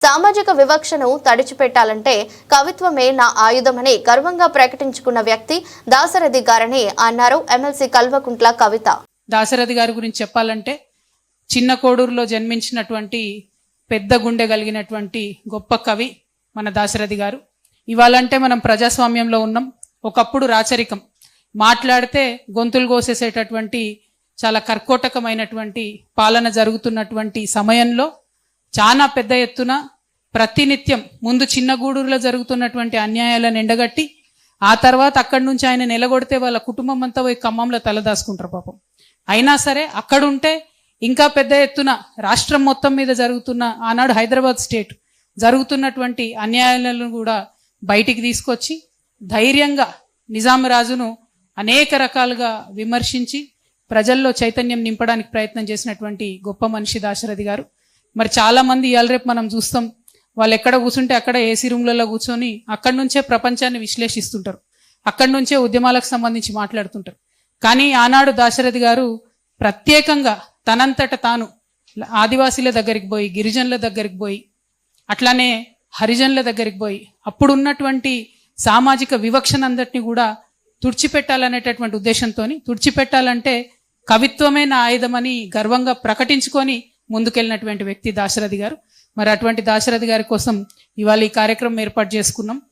సామాజిక వివక్షను తడిచిపెట్టాలంటే కవిత్వమే నా ఆయుధమని గర్వంగా ప్రకటించుకున్న వ్యక్తి దాశరథి గారని అన్నారు ఎమ్మెల్సీ కల్వకుంట్ల కవిత. దాశరథి గారి గురించి చెప్పాలంటే చిన్న కోడూరులో జన్మించినటువంటి పెద్ద గుండె కలిగినటువంటి గొప్ప కవి మన దాశరథి గారు. ఇవాళంటే మనం ప్రజాస్వామ్యంలో ఉన్నాం. ఒకప్పుడు రాచరికం, మాట్లాడితే గొంతులు కోసేసేటటువంటి చాలా కర్కోటకమైనటువంటి పాలన జరుగుతున్నటువంటి సమయంలో చాలా పెద్ద ఎత్తున ప్రతినిత్యం ముందు చిన్న గూడూరులో జరుగుతున్నటువంటి అన్యాయాలను ఎండగట్టి ఆ తర్వాత అక్కడి నుంచి ఆయన నిలగొడితే వాళ్ళ కుటుంబం అంతా పోయి ఖమ్మంలో తలదాసుకుంటారు పాపం. అయినా సరే అక్కడుంటే ఇంకా పెద్ద ఎత్తున రాష్ట్రం మొత్తం మీద జరుగుతున్న ఆనాడు హైదరాబాద్ స్టేట్ జరుగుతున్నటువంటి అన్యాయాలను కూడా బయటికి తీసుకొచ్చి ధైర్యంగా నిజాం రాజును అనేక రకాలుగా విమర్శించి ప్రజల్లో చైతన్యం నింపడానికి ప్రయత్నం చేసినటువంటి గొప్ప మనిషి దాశరథి గారు. మరి చాలా మంది ఇవాళ రేపు మనం చూస్తాం, వాళ్ళు ఎక్కడ కూర్చుంటే అక్కడ ఏసీ రూమ్లలో కూర్చొని అక్కడి నుంచే ప్రపంచాన్ని విశ్లేషిస్తుంటారు, అక్కడి నుంచే ఉద్యమాలకు సంబంధించి మాట్లాడుతుంటారు. కానీ ఆనాడు దాశరథి గారు ప్రత్యేకంగా తనంతట తాను ఆదివాసీల దగ్గరికి పోయి, గిరిజనుల దగ్గరికి పోయి, అట్లానే హరిజనుల దగ్గరికి పోయి అప్పుడు ఉన్నటువంటి సామాజిక వివక్షనందరినీ కూడా తుడిచిపెట్టాలనేటటువంటి ఉద్దేశంతో, తుడిచిపెట్టాలంటే కవిత్వమే నా ఆయుధమని గర్వంగా ప్రకటించుకొని ముందుకెళ్ళినటువంటి వ్యక్తి దాశరథి గారు. మరి అటువంటి దాశరథి గారి కోసం ఇవాళ ఈ కార్యక్రమం ఏర్పాటు చేసుకున్నాం.